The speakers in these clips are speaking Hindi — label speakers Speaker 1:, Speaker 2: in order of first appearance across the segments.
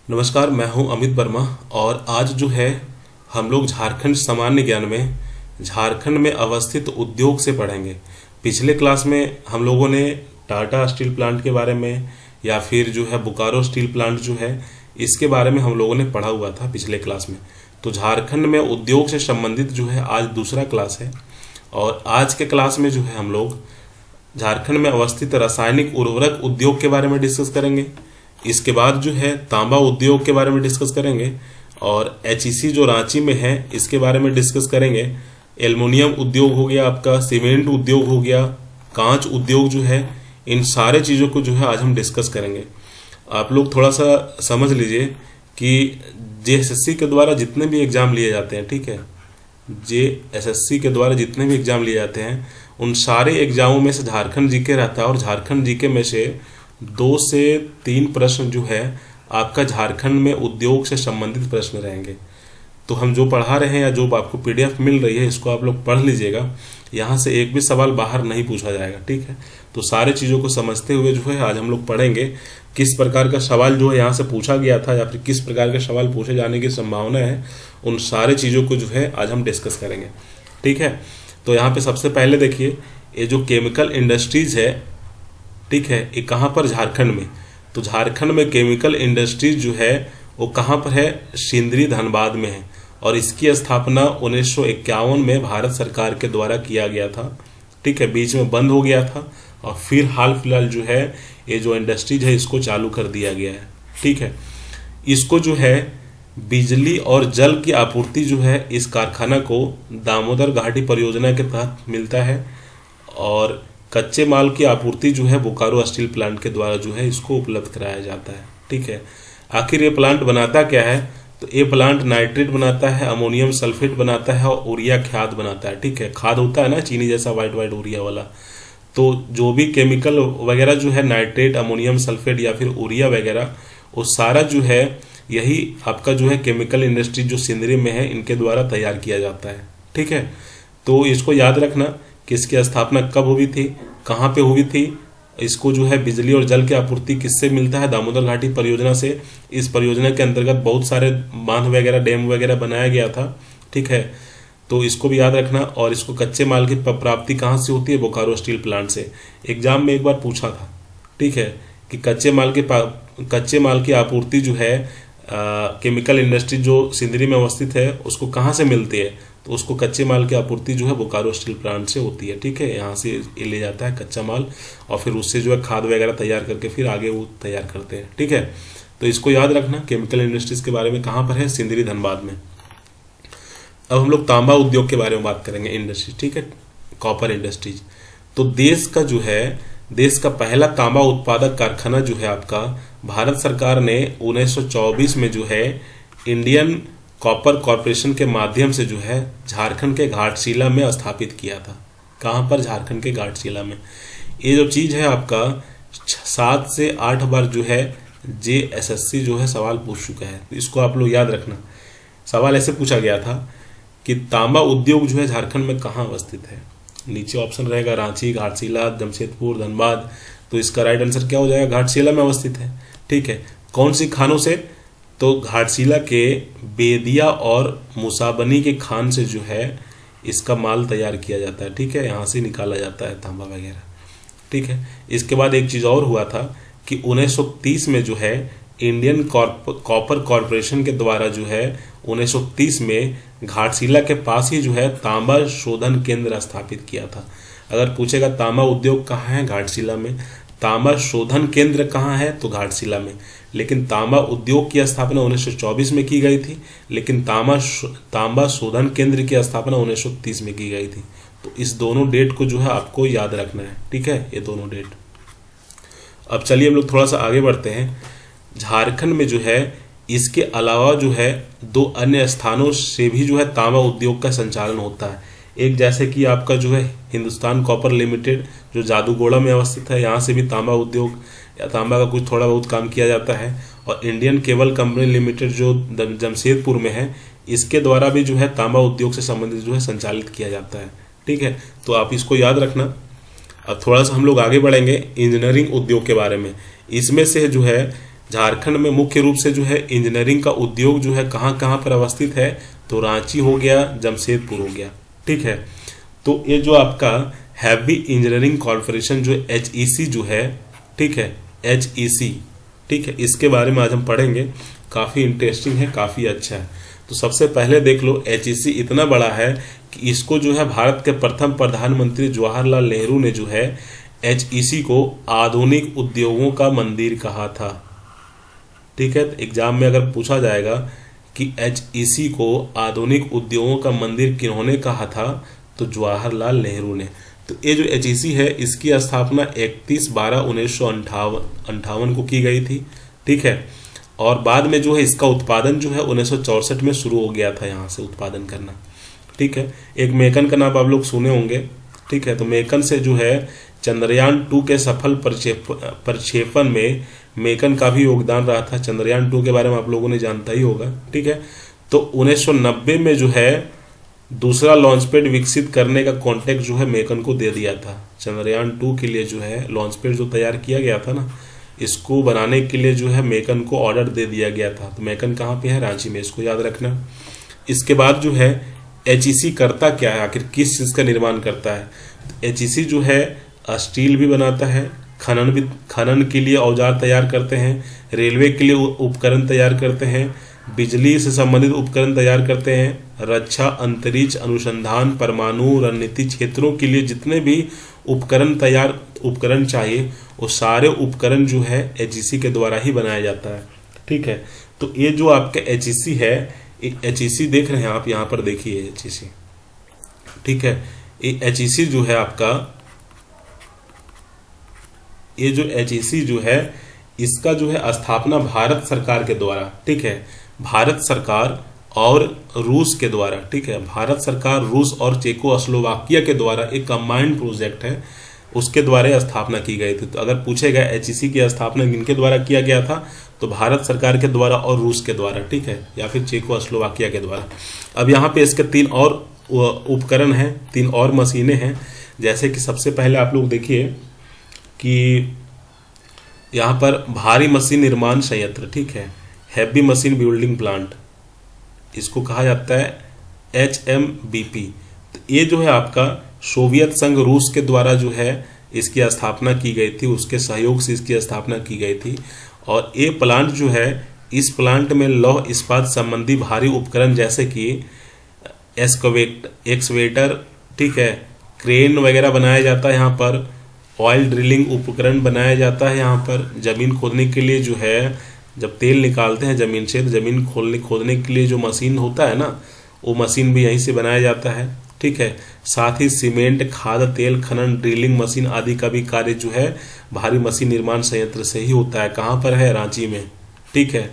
Speaker 1: नमस्कार, मैं हूं अमित वर्मा और आज जो है हम लोग झारखंड सामान्य ज्ञान में झारखंड में अवस्थित उद्योग से पढ़ेंगे। पिछले क्लास में हम लोगों ने टाटा स्टील प्लांट के बारे में या फिर जो है बोकारो स्टील प्लांट जो है इसके बारे में हम लोगों ने पढ़ा हुआ था पिछले क्लास में। तो झारखंड में उद्योग से संबंधित जो है आज दूसरा क्लास है और आज के क्लास में जो है हम लोग झारखंड में अवस्थित रासायनिक उर्वरक उद्योग के बारे में डिस्कस करेंगे। इसके बाद जो है तांबा उद्योग के बारे में डिस्कस करेंगे और एचईसी जो रांची में है इसके बारे में डिस्कस करेंगे। एल्युमिनियम उद्योग हो गया, आपका सीमेंट उद्योग हो गया, कांच उद्योग जो है, इन सारे चीज़ों को जो है आज हम डिस्कस करेंगे। आप लोग थोड़ा सा समझ लीजिए कि जेएसएससी के द्वारा जितने भी एग्ज़ाम लिए जाते हैं, ठीक है, जेएसएससी के द्वारा जितने भी एग्ज़ाम लिए जाते हैं उन सारे एग्जामों में से झारखंड जीके रहता है और झारखंड जीके में से 2 से 3 प्रश्न जो है आपका झारखंड में उद्योग से संबंधित प्रश्न रहेंगे। तो हम जो पढ़ा रहे हैं या जो आपको पीडीएफ मिल रही है इसको आप लोग पढ़ लीजिएगा। यहाँ से एक भी सवाल बाहर नहीं पूछा जाएगा, ठीक है। तो सारे चीज़ों को समझते हुए जो है आज हम लोग पढ़ेंगे किस प्रकार का सवाल जो है यहाँ से पूछा गया था या फिर किस प्रकार के सवाल पूछे जाने की संभावना है, उन सारे चीज़ों को जो है आज हम डिस्कस करेंगे, ठीक है। तो यहाँ पे सबसे पहले देखिए, ये जो केमिकल इंडस्ट्रीज है, ठीक है, ये कहाँ पर? झारखंड में। तो झारखंड में केमिकल इंडस्ट्रीज जो है वो कहाँ पर है? सिंदरी धनबाद में है और इसकी स्थापना 1951 में भारत सरकार के द्वारा किया गया था, ठीक है। बीच में बंद हो गया था और फिर हाल फिलहाल जो है ये जो इंडस्ट्रीज है इसको चालू कर दिया गया है, ठीक है। इसको जो है बिजली और जल की आपूर्ति जो है इस कारखाना को दामोदर घाटी परियोजना के तहत मिलता है और कच्चे माल की आपूर्ति जो है बोकारो स्टील प्लांट के द्वारा जो है इसको उपलब्ध कराया जाता है, ठीक है। आखिर ये प्लांट बनाता क्या है? तो ये प्लांट नाइट्रेट बनाता है, अमोनियम सल्फेट बनाता है और यूरिया खाद बनाता है, ठीक है। खाद होता है ना चीनी जैसा वाइट वाइट यूरिया वाला। तो जो भी केमिकल वगैरह जो है नाइट्रेट, अमोनियम सल्फेट या फिर यूरिया वगैरह, वो सारा जो है यही आपका जो है केमिकल इंडस्ट्री जो सिंदरी में है इनके द्वारा तैयार किया जाता है, ठीक है। तो इसको याद रखना कि इसकी स्थापना कब हुई थी, कहाँ पे हुई थी। इसको जो है बिजली और जल की आपूर्ति किससे मिलता है? दामोदर घाटी परियोजना से। इस परियोजना के अंतर्गत बहुत सारे बांध वगैरह, डैम वगैरह बनाया गया था, ठीक है। तो इसको भी याद रखना। और इसको कच्चे माल की प्राप्ति कहाँ से होती है? बोकारो स्टील प्लांट से। एग्जाम में एक बार पूछा था, ठीक है, कि कच्चे माल की आपूर्ति जो है केमिकल इंडस्ट्री जो सिंदरी में अवस्थित है उसको कहाँ से मिलती है? तो उसको कच्चे माल की आपूर्ति जो है बोकारो स्टील प्लांट से होती है, ठीक है। यहाँ से ये ले जाता है कच्चा माल और फिर उससे जो है खाद वगैरह तैयार करके फिर आगे वो तैयार करते हैं, ठीक है। तो इसको याद रखना। केमिकल इंडस्ट्रीज के बारे में कहाँ पर है? सिंदरी धनबाद में। अब हम लोग तांबा उद्योग के बारे में बात करेंगे, इंडस्ट्री, ठीक है, कॉपर इंडस्ट्रीज। तो देश का पहला तांबा उत्पादक कारखाना जो है आपका भारत सरकार ने 1924 में जो है इंडियन कॉपर कॉरपोरेशन के माध्यम से जो है झारखंड के घाटशिला में स्थापित किया था। कहाँ पर? झारखंड के घाटशिला में। ये जो चीज़ है आपका 7 से 8 बार जो है जेएसएससी जो है सवाल पूछ चुका है, तो इसको आप लोग याद रखना। सवाल ऐसे पूछा गया था कि तांबा उद्योग जो है झारखंड में कहाँ अवस्थित है। नीचे ऑप्शन रहेगा रांची, घाटशिला, जमशेदपुर, धनबाद। तो इसका राइट आंसर क्या हो जाएगा? घाटशिला में अवस्थित है, ठीक है। कौन सी खानों से? तो घाटशिला के बेदिया और मुसाबनी के खान से जो है इसका माल तैयार किया जाता है, ठीक है। यहाँ से निकाला जाता है तांबा वगैरह, ठीक है। इसके बाद एक चीज़ और हुआ था कि 1930 में जो है इंडियन कॉपर कॉरपोरेशन के द्वारा जो है 1930 में घाटशिला के पास ही जो है तांबा शोधन केंद्र स्थापित किया था। अगर पूछेगा तांबा उद्योग कहाँ है? घाटशिला में। तांबा शोधन केंद्र कहाँ है? तो घाटशिला में। लेकिन तांबा उद्योग की स्थापना 1924 में की गई थी, लेकिन तांबा शोधन केंद्र की स्थापना 1930 में की गई थी। तो इस दोनों डेट को जो है आपको याद रखना है, ठीक है, ये दोनों डेट। अब चलिए हम लोग थोड़ा सा आगे बढ़ते हैं। झारखंड में जो है इसके अलावा जो है 2 अन्य स्थानों से भी जो है तांबा उद्योग का संचालन होता है। एक जैसे कि आपका जो है हिंदुस्तान कॉपर लिमिटेड जो जादूगोड़ा में अवस्थित है, यहाँ से भी तांबा उद्योग या तांबा का कुछ थोड़ा बहुत काम किया जाता है। और इंडियन केबल कंपनी लिमिटेड जो जमशेदपुर में है, इसके द्वारा भी जो है तांबा उद्योग से संबंधित जो है संचालित किया जाता है, ठीक है। तो आप इसको याद रखना। अब थोड़ा सा हम लोग आगे बढ़ेंगे इंजीनियरिंग उद्योग के बारे में। इसमें से जो है झारखंड में मुख्य रूप से जो है इंजीनियरिंग का उद्योग जो है कहाँ कहाँ पर अवस्थित है, तो रांची हो गया, जमशेदपुर हो गया। ठीक है, तो ये जो आपका हैवी इंजीनियरिंग कॉर्पोरेशन जो HEC जो है, ठीक है, HEC, ठीक है, इसके बारे में आज हम पढ़ेंगे। काफ़ी इंटरेस्टिंग है, काफ़ी अच्छा है। तो सबसे पहले देख लो, HEC इतना बड़ा है कि इसको जो है भारत के प्रथम प्रधानमंत्री जवाहरलाल नेहरू ने जो है HEC को आधुनिक उद्योगों का मंदिर कहा था। ठीक है, तो एग्जाम में अगर पूछा जाएगा कि HEC को आधुनिक उद्योगों का मंदिर किन्होंने कहा था, तो जवाहरलाल नेहरू ने। तो ये जो HEC है इसकी स्थापना 31/12/1958 को की गई थी। ठीक है, और बाद में जो है इसका उत्पादन जो है 1964 में शुरू हो गया था यहाँ से उत्पादन करना। ठीक है, एक मेकन का नाम आप लोग सुने होंगे। ठीक है, तो मेकन से जो है चंद्रयान 2 के सफल प्रक्षेपण में मेकन का भी योगदान रहा था। चंद्रयान 2 के बारे में आप लोगों ने जानता ही होगा। ठीक है, तो 1990 में जो है दूसरा लॉन्च पैड विकसित करने का कॉन्ट्रैक्ट जो है मेकन को दे दिया था। चंद्रयान 2 के लिए जो है लॉन्च पैड जो तैयार किया गया था ना, इसको बनाने के लिए जो है मेकन को ऑर्डर दे दिया गया था। तो मेकन कहाँ पे है? रांची में, इसको याद रखना। इसके बाद जो है HEC करता क्या है, आखिर किस चीज़ का निर्माण करता है? तो HEC जो है स्टील भी बनाता है, खनन के लिए औजार तैयार करते हैं, रेलवे के लिए उपकरण तैयार करते हैं, बिजली से संबंधित उपकरण तैयार करते हैं, रक्षा, अंतरिक्ष अनुसंधान, परमाणु रणनीति क्षेत्रों के लिए जितने भी उपकरण चाहिए वो सारे उपकरण जो है HEC के द्वारा ही बनाया जाता है। ठीक है, तो ये जो आपका HEC है, HEC देख रहे हैं आप, यहाँ पर देखिए HEC। ठीक है, ये HEC जो है आपका, ये जो HEC जो है इसका जो है स्थापना भारत सरकार के द्वारा, ठीक है, भारत सरकार और रूस के द्वारा, ठीक है, भारत सरकार, रूस और चेकोस्लोवाकिया के द्वारा एक कंबाइंड प्रोजेक्ट है, उसके द्वारा स्थापना की गई थी। तो अगर पूछेगा HEC की स्थापना किनके द्वारा किया गया था, तो भारत सरकार के द्वारा और रूस के द्वारा, ठीक है, या फिर चेकोस्लोवाकिया के द्वारा। अब यहाँ पे इसके 3 और उपकरण हैं, 3 और मशीनें हैं। जैसे कि सबसे पहले आप लोग देखिए कि यहाँ पर भारी मशीन निर्माण संयंत्र, ठीक है, हैवी मशीन बिल्डिंग प्लांट, इसको कहा जाता है HMBP। तो ये जो है आपका सोवियत संघ रूस के द्वारा जो है इसकी स्थापना की गई थी, उसके सहयोग से इसकी स्थापना की गई थी। और ये प्लांट जो है, इस प्लांट में लौह इस्पात संबंधी भारी उपकरण जैसे कि एक्सवेटर, ठीक है, क्रेन वगैरह बनाया जाता है यहाँ पर, ऑयल ड्रिलिंग उपकरण बनाया जाता है यहाँ पर, जमीन खोदने के लिए जो है, जब तेल निकालते हैं जमीन से, तो जमीन खोदने के लिए जो मशीन होता है ना, वो मशीन भी यहीं से बनाया जाता है। ठीक है, साथ ही सीमेंट, खाद, तेल खनन, ड्रिलिंग मशीन आदि का भी कार्य जो है भारी मशीन निर्माण संयंत्र से ही होता है। कहाँ पर है? रांची में। ठीक है,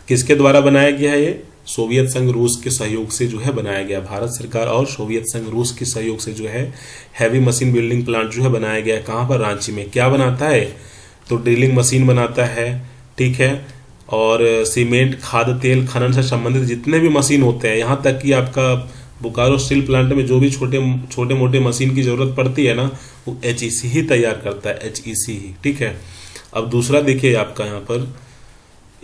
Speaker 1: किसके द्वारा बनाया गया है? ये सोवियत संघ रूस के सहयोग से जो है बनाया गया। भारत सरकार और सोवियत संघ रूस के सहयोग से जो है हैवी मशीन बिल्डिंग प्लांट जो है बनाया गया है। कहाँ पर? रांची में। क्या बनाता है? तो ड्रिलिंग मशीन बनाता है, ठीक है, और सीमेंट, खाद, तेल खनन से संबंधित जितने भी मशीन होते हैं, यहाँ तक कि आपका बोकारो स्टील प्लांट में जो भी छोटे मोटे मशीन की जरूरत पड़ती है ना, वो HEC ही तैयार करता है, HEC ही। ठीक है, अब दूसरा देखिए आपका यहाँ पर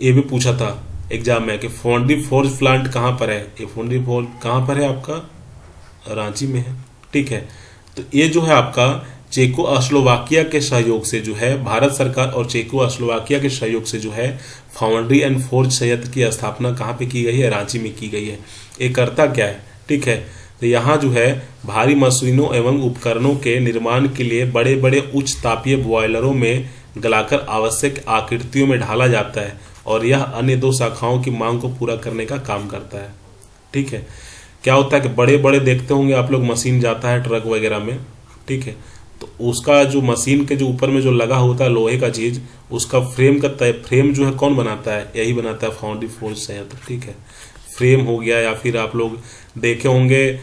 Speaker 1: ये भी पूछा था एग्जाम में कि फोंडी फोर्ज प्लांट कहाँ पर है। ये फोंडी फोर्ज कहाँ पर है? आपका रांची में है। ठीक है, तो ये जो है आपका चेकोस्लोवाकिया के सहयोग से जो है, भारत सरकार और चेकोस्लोवाकिया के सहयोग से जो है फाउंड्री एंड फोर्ज संयंत्र की स्थापना कहाँ पे की गई है? रांची में की गई है। ये करता क्या है? ठीक है, तो यहाँ जो है भारी मशीनों एवं उपकरणों के निर्माण के लिए बड़े बड़े उच्च तापीय बॉयलरों में गलाकर आवश्यक आकृतियों में ढाला जाता है, और यह अन्य 2 शाखाओं की मांग को पूरा करने का काम करता है। ठीक है, क्या होता है कि बड़े बड़े देखते होंगे आप लोग, मशीन जाता है ट्रक वगैरह में, ठीक है, तो उसका जो मशीन के जो ऊपर में जो लगा होता है लोहे का चीज, उसका फ्रेम जो है कौन बनाता है? यही बनाता है फाउंड्री फोर्ज संयंत्र। ठीक है, फ्रेम हो गया, या फिर आप लोग देखे होंगे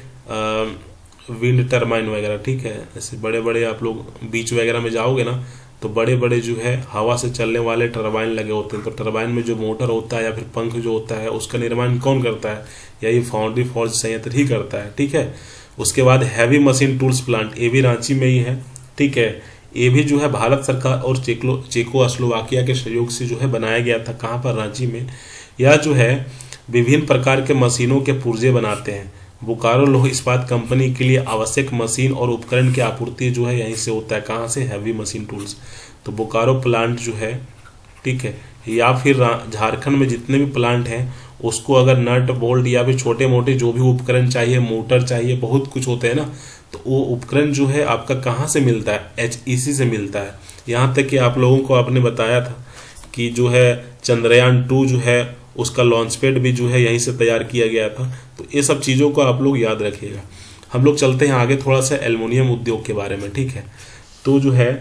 Speaker 1: विंड टर्बाइन वगैरह। ठीक है, ऐसे बड़े बड़े आप लोग बीच वगैरह में जाओगे ना, तो बड़े बड़े जो है हवा से चलने वाले टरबाइन लगे होते हैं। तो टरबाइन में जो मोटर होता है या फिर पंख जो होता है, उसका निर्माण कौन करता है? यही फाउंड्री फोर्ज संयंत्र ही करता है। ठीक है, उसके बाद हैवी मशीन टूल्स प्लांट, ये भी रांची में ही है। ठीक है, ये भी जो है भारत सरकार और चेकोस्लोवाकिया के सहयोग से जो है बनाया गया था। कहाँ पर? रांची में। यह जो है विभिन्न प्रकार के मशीनों के पुर्जे बनाते हैं। बोकारो लौह इस्पात कंपनी के लिए आवश्यक मशीन और उपकरण की आपूर्ति जो है यहीं से होता है। कहाँ से? Heavy machine tools. तो बोकारो प्लांट जो है, ठीक है, या फिर झारखंड में जितने भी प्लांट हैं उसको अगर नट बोल्ट या फिर छोटे मोटे जो भी उपकरण चाहिए, मोटर चाहिए, बहुत कुछ होते हैं ना, तो वो उपकरण जो है आपका कहाँ से मिलता है? HEC से मिलता है। यहाँ तक कि आप लोगों को आपने बताया था कि जो है चंद्रयान 2 जो है उसका लॉन्च पैड भी जो है यहीं से तैयार किया गया था। तो ये सब चीज़ों को आप लोग याद रखिएगा। हम लोग चलते हैं आगे थोड़ा सा एल्युमिनियम उद्योग के बारे में, ठीक है। तो जो है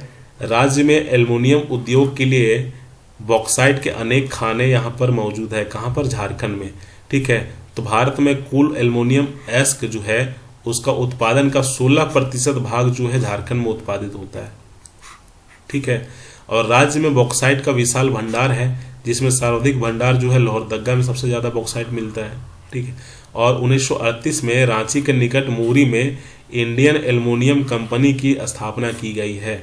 Speaker 1: राज्य में एल्युमिनियम उद्योग के लिए बॉक्साइट के अनेक खाने यहाँ पर मौजूद है। कहाँ पर? झारखंड में, ठीक है। तो भारत में कुल एल्युमिनियम एस्क जो है उसका उत्पादन का 16% भाग जो है झारखंड में उत्पादित होता है, ठीक है। और राज्य में बॉक्साइट का विशाल भंडार है, जिसमें सर्वाधिक भंडार जो है लोहरदग्गा में सबसे ज्यादा बॉक्साइट मिलता है, ठीक है। और 1938 में रांची के निकट मूरी में इंडियन एल्युमिनियम कंपनी की स्थापना की गई है,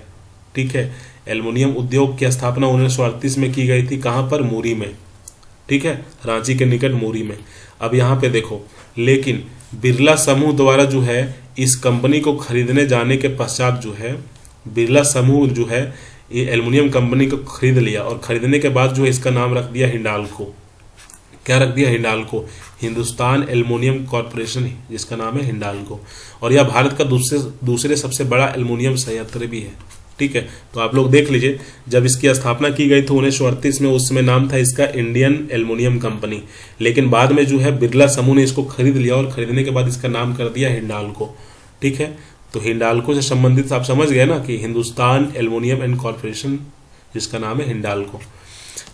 Speaker 1: ठीक है। एल्युमिनियम उद्योग की स्थापना 1938 में की गई थी। कहाँ पर? मूरी में, ठीक है, रांची के निकट मूरी में। अब यहाँ पे देखो, लेकिन बिरला समूह द्वारा जो है इस कंपनी को खरीदने जाने के पश्चात जो है बिरला समूह जो है ये एल्युमिनियम कंपनी को खरीद लिया, और खरीदने के बाद जो है इसका नाम रख दिया हिंडाल्को। क्या रख दिया? हिंडाल्को, हिंदुस्तान एल्युमिनियम कॉर्पोरेशन, जिसका नाम है हिंडाल्को। और यह भारत का दूसरे सबसे बड़ा एल्युमिनियम संयंत्र भी है, ठीक है। तो आप लोग देख लीजिए, जब इसकी स्थापना की गई थी 1938 में, उस समय नाम था इसका इंडियन एल्युमिनियम कंपनी, लेकिन बाद में जो है बिरला समूह ने इसको खरीद लिया और खरीदने के बाद इसका नाम कर दिया हिंडाल्को, ठीक है। तो हिंडाल्को से संबंधित आप समझ गए ना कि हिंदुस्तान एल्युमिनियम एंड कॉर्पोरेशन, जिसका नाम है हिंडाल्को।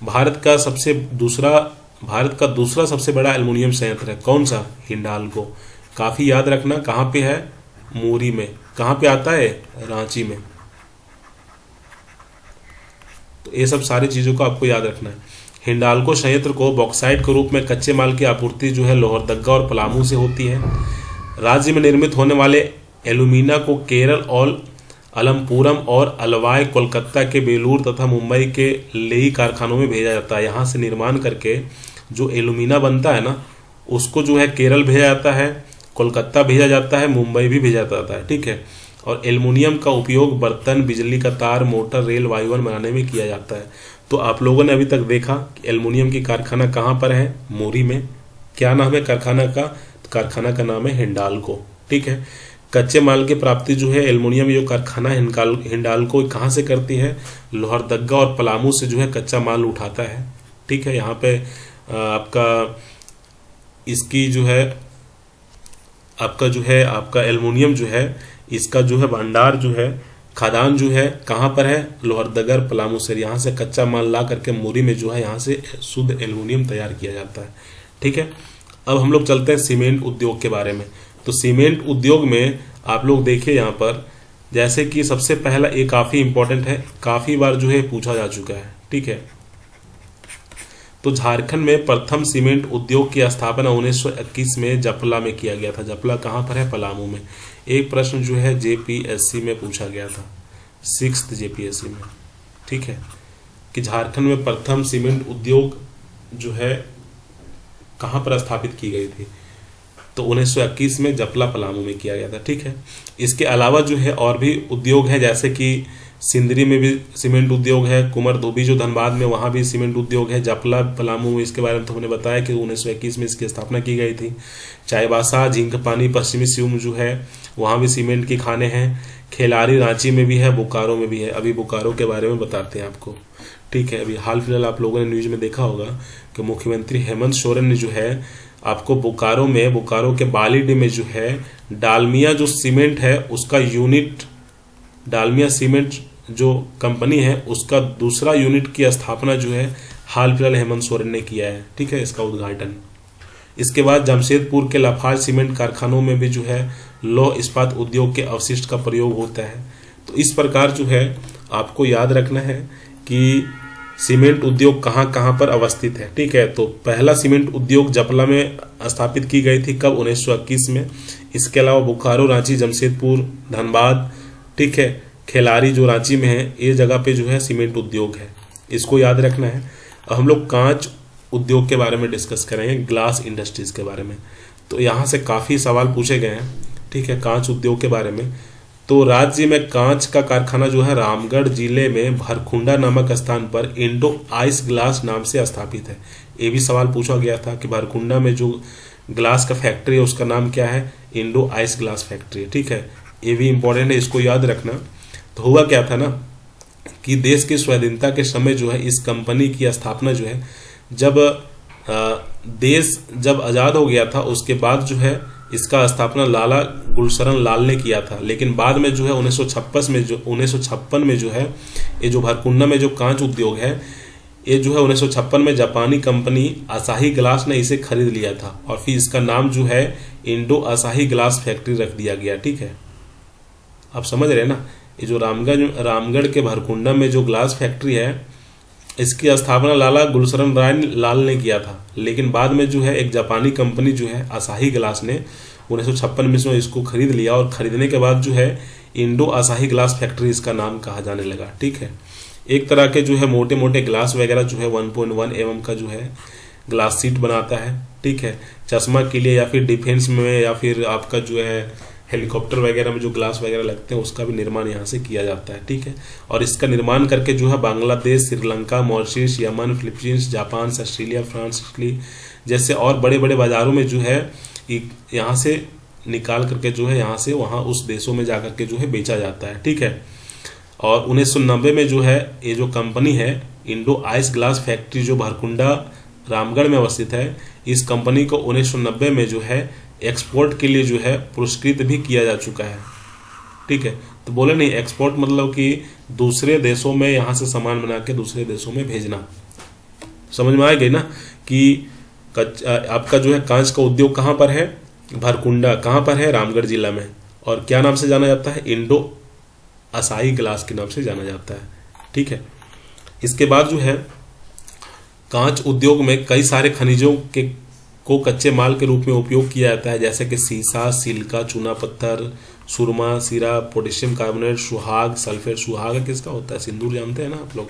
Speaker 1: भारत का दूसरा सबसे बड़ा एल्युमिनियम संयंत्र है। कौन सा? हिंडाल्को। काफी याद रखना, कहाँ पे है? मूरी में। कहाँ पे आता है? रांची में। तो ये सब सारी चीजों को आपको याद रखना है। हिंडाल्को संयंत्र को बॉक्साइट के रूप में कच्चे माल की आपूर्ति जो है लोहरदग्गा और पलामू से होती है। राज्य में निर्मित होने वाले एल्यूमिना को केरल और अलमपुरम और अलवाय कोलकाता के बेलूर तथा मुंबई के लेही कारखानों में भेजा जाता है। यहाँ से निर्माण करके जो एल्यूमिना बनता है ना, उसको जो है केरल भेजा जाता है, कोलकाता भेजा जाता है, मुंबई भी भेजा जाता है, ठीक है। और एल्युमिनियम का उपयोग बर्तन, बिजली का तार, मोटर, रेल, वायुयान बनाने में किया जाता है। तो आप लोगों ने अभी तक देखा कि एल्युमिनियम की कारखाना कहाँ पर है? मूरी में। क्या नाम है कारखाना का? कारखाना का नाम है हिंडाल्को, ठीक है। कच्चे माल की प्राप्ति जो है एल्युमिनियम जो कारखाना हिंडाल्को कहाँ से करती है? लोहरदग्गा और पलामू से जो है कच्चा माल उठाता है, ठीक है। यहाँ पे आपका इसकी जो है आपका एल्युमिनियम जो है इसका जो है भंडार जो है खदान जो है कहाँ पर है? लोहरदग्गा और पलामू से। यहाँ से कच्चा माल ला करके मूरी में जो है यहाँ से शुद्ध एल्युमिनियम तैयार किया जाता है, ठीक है। अब हम लोग चलते हैं सीमेंट उद्योग के बारे में। तो सीमेंट उद्योग में आप लोग देखिए यहाँ पर, जैसे कि सबसे पहला ये काफी इंपॉर्टेंट है, काफी बार जो है पूछा जा चुका है, ठीक है। तो झारखंड में प्रथम सीमेंट उद्योग की स्थापना 1921 में जपला में किया गया था। जपला कहाँ पर है? पलामू में। एक प्रश्न जो है JPSC में पूछा गया था, 6th JPSC में, ठीक है, कि झारखंड में प्रथम सीमेंट उद्योग जो है कहाँ पर स्थापित की गई थी? तो 1921 में जपला पलामू में किया गया था, ठीक है। इसके अलावा जो है और भी उद्योग है, जैसे कि सिंदरी में भी सीमेंट उद्योग है, कुंवर धोबी जो धनबाद में, वहाँ भी सीमेंट उद्योग है। जपला पलामू में इसके बारे में तो हमने बताया कि 1921 में इसकी स्थापना की गई थी। चाईबासा, झींकपानी, पश्चिमी सिंहभूम जो है वहाँ भी सीमेंट की खाने हैं। खेलारी रांची में भी है, बोकारो में भी है। अभी बोकारो के बारे में बताते हैं आपको, ठीक है। अभी हाल फिलहाल आप लोगों ने न्यूज में देखा होगा कि मुख्यमंत्री हेमंत सोरेन ने जो है आपको बोकारो के बालीडीह में जो है डालमिया जो सीमेंट है उसका यूनिट, डालमिया सीमेंट जो कंपनी है उसका दूसरा यूनिट की स्थापना जो है हाल फिलहाल हेमंत सोरेन ने किया है, ठीक है, इसका उद्घाटन। इसके बाद जमशेदपुर के लाफार्ज सीमेंट कारखानों में भी जो है लौह इस्पात उद्योग के अवशिष्ट का प्रयोग होता है। तो इस प्रकार जो है आपको याद रखना है कि सीमेंट उद्योग कहाँ कहाँ पर अवस्थित है, ठीक है। तो पहला सीमेंट उद्योग जपला में स्थापित की गई थी, कब? 1921 में। इसके अलावा बोकारो, रांची, जमशेदपुर, धनबाद, ठीक है, खिलाड़ी जो रांची में है, ये जगह पे जो है सीमेंट उद्योग है, इसको याद रखना है। और हम लोग कांच उद्योग के बारे में डिस्कस करेंगे, ग्लास इंडस्ट्रीज के बारे में। तो यहाँ से काफ़ी सवाल पूछे गए हैं, ठीक है, कांच उद्योग के बारे में। तो राज्य में कांच का कारखाना जो है रामगढ़ जिले में भरकुंडा नामक स्थान पर इंडो आइस ग्लास नाम से स्थापित है। ये भी सवाल पूछा गया था कि भरकुंडा में जो ग्लास का फैक्ट्री है उसका नाम क्या है, इंडो आइस ग्लास फैक्ट्री, ठीक है, ये भी इंपॉर्टेंट है, इसको याद रखना। तो हुआ क्या था ना कि देश की स्वाधीनता के समय जो है इस कंपनी की स्थापना जो है, जब देश जब आज़ाद हो गया था उसके बाद जो है इसका स्थापना लाला गुलशरण लाल ने किया था। लेकिन बाद में जो है 1956 में जो है ये जो भरकुंडा में जो कांच उद्योग है, ये जो है 1956 में जापानी कंपनी आसाही ग्लास ने इसे खरीद लिया था और फिर इसका नाम जो है इंडो आसाही ग्लास फैक्ट्री रख दिया गया, ठीक है। आप समझ रहे हैं ना, ये जो रामगढ़ के भरकुंडा में जो ग्लास फैक्ट्री है इसकी स्थापना लाला गुलशरण लाल ने किया था। लेकिन बाद में जो है एक जापानी कंपनी जो है आसाही ग्लास ने 1956 में इसको खरीद लिया और खरीदने के बाद जो है इंडो आसाही ग्लास फैक्ट्री इसका नाम कहा जाने लगा, ठीक है। एक तरह के जो है मोटे मोटे ग्लास वगैरह जो है 1.1 mm का जो है ग्लास सीट बनाता है, ठीक है, चश्मा के लिए या फिर डिफेंस में या फिर आपका जो है हेलीकॉप्टर वगैरह में जो ग्लास वगैरह लगते हैं उसका भी निर्माण यहाँ से किया जाता है, ठीक है। और इसका निर्माण करके जो है Bangladesh, Sri Lanka, Mauritius, Yemen, Philippines, Japan, Australia, France, Italy जैसे और बड़े बड़े बाजारों में जो है यहाँ से निकाल करके जो है यहाँ से वहाँ उस देशों में जाकर के जो है बेचा जाता है, ठीक है। और 1990 में जो है ये जो कंपनी है इंडो आइस ग्लास फैक्ट्री जो भरकुंडा रामगढ़ में अवस्थित है, इस कंपनी को 1990 में जो है एक्सपोर्ट के लिए जो है पुरस्कृत भी किया जा चुका है, ठीक है। तो बोले नहीं, एक्सपोर्ट मतलब कि दूसरे देशों में यहाँ से सामान बना के दूसरे देशों में भेजना। समझ में आ गई ना कि आपका जो है कांच का उद्योग कहाँ पर है, भरकुंडा कहाँ पर है, रामगढ़ जिला में, और क्या नाम से जाना जाता है, इंडो आसाही ग्लास के नाम से जाना जाता है, ठीक है। इसके बाद जो है कांच उद्योग में कई सारे खनिजों को कच्चे माल के रूप में उपयोग किया जाता है, जैसे कि सीसा, सिलिका, चूना पत्थर, सुरमा, सीरा, पोटेशियम कार्बोनेट, सुहाग, सल्फेट। सुहाग किसका होता है, सिंदूर जानते हैं ना आप लोग,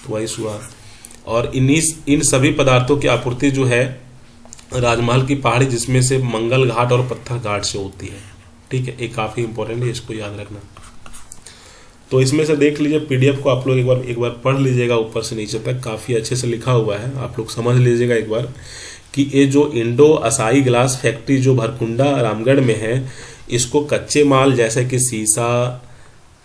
Speaker 1: वही सुहाग। और इन सभी पदार्थों की आपूर्ति जो है राजमहल की पहाड़ी जिसमें से मंगल घाट और पत्थर घाट से होती है, ठीक है। ये काफ़ी इंपॉर्टेंट है, इसको याद रखना। तो इसमें से देख लीजिए, पीडीएफ को आप लोग एक बार पढ़ लीजिएगा, ऊपर से नीचे तक काफ़ी अच्छे से लिखा हुआ है, आप लोग समझ लीजिएगा एक बार कि ये जो इंडो आसाही ग्लास फैक्ट्री जो भरकुंडा रामगढ़ में है, इसको कच्चे माल जैसे कि सीसा,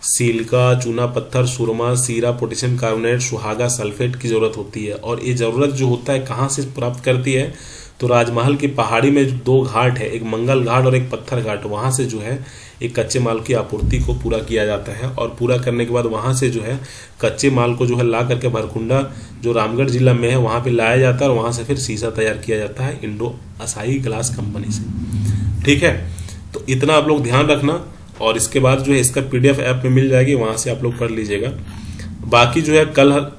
Speaker 1: सिलिका, चूना पत्थर, सुरमा, सीरा, पोटेशियम कार्बोनेट, सुहागा, सल्फेट की ज़रूरत होती है। और ये ज़रूरत जो होता है कहाँ से प्राप्त करती है, तो राजमहल की पहाड़ी में दो घाट है, एक मंगल घाट और एक पत्थर घाट, वहाँ से जो है एक कच्चे माल की आपूर्ति को पूरा किया जाता है। और पूरा करने के बाद वहाँ से जो है कच्चे माल को जो है ला करके भरकुंडा जो रामगढ़ जिला में है वहाँ पे लाया जाता है और वहाँ से फिर शीशा तैयार किया जाता है इंडो आसाही ग्लास कंपनी से, ठीक है। तो इतना आप लोग ध्यान रखना। और इसके बाद जो है इसका पीडीएफ ऐप में मिल जाएगी, वहाँ से आप लोग पढ़ लीजिएगा। बाकी जो है कल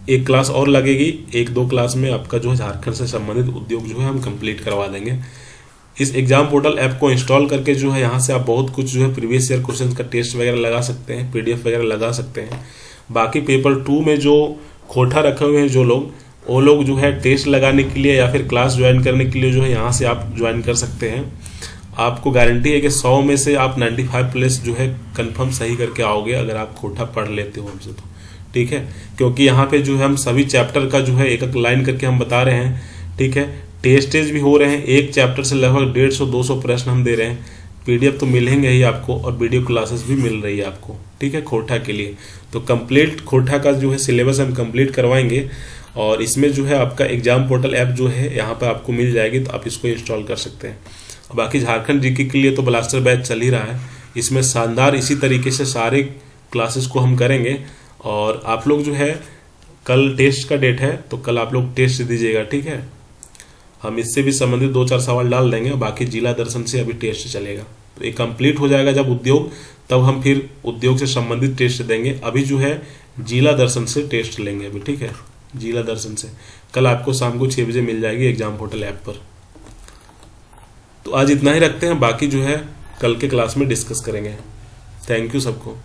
Speaker 1: एक क्लास और लगेगी, 1-2 क्लास में आपका जो है झारखंड से संबंधित उद्योग जो है हम कंप्लीट करवा देंगे। इस एग्जाम पोर्टल ऐप को इंस्टॉल करके जो है यहाँ से आप बहुत कुछ जो है प्रीवियस ईयर क्वेश्चन का टेस्ट वगैरह लगा सकते हैं, पीडीएफ वगैरह लगा सकते हैं। बाकी पेपर 2 में जो खोटा रखे हुए हैं जो लोग, वो लोग जो है टेस्ट लगाने के लिए या फिर क्लास ज्वाइन करने के लिए जो है यहाँ से आप ज्वाइन कर सकते हैं। आपको गारंटी है कि 100 में से आप 95+ जो है कंफर्म सही करके आओगे अगर आप खोटा पढ़ लेते हो हमसे, तो ठीक है। क्योंकि यहाँ पे जो है हम सभी चैप्टर का जो है एक लाइन करके हम बता रहे हैं, ठीक है। टेस्ट भी हो रहे हैं, एक चैप्टर से लगभग 150-200 प्रश्न हम दे रहे हैं। पीडीएफ तो मिलेंगे ही आपको और वीडियो क्लासेस भी मिल रही है आपको, ठीक है, खोटा के लिए। तो कंप्लीट खोटा का जो है सिलेबस हम कंप्लीट करवाएंगे और इसमें जो है आपका एग्जाम पोर्टल ऐप जो है यहाँ पर आपको मिल जाएगी, तो आप इसको इंस्टॉल कर सकते हैं। बाकी झारखंड जीके के लिए तो ब्लास्टर बैच चल ही रहा है, इसमें शानदार इसी तरीके से सारे क्लासेस को हम करेंगे। और आप लोग जो है कल टेस्ट का डेट है, तो कल आप लोग टेस्ट दीजिएगा, ठीक है। हम इससे भी संबंधित 2-4 सवाल डाल देंगे, बाकी जिला दर्शन से अभी टेस्ट चलेगा। तो ये कंप्लीट हो जाएगा जब उद्योग, तब हम फिर उद्योग से संबंधित टेस्ट देंगे। अभी जो है जिला दर्शन से टेस्ट लेंगे अभी, ठीक है, जिला दर्शन से। कल आपको शाम को 6 बजे मिल जाएगी एग्जाम पोर्टल ऐप पर। तो आज इतना ही रखते हैं, बाकी जो है कल के क्लास में डिस्कस करेंगे। थैंक यू सबको।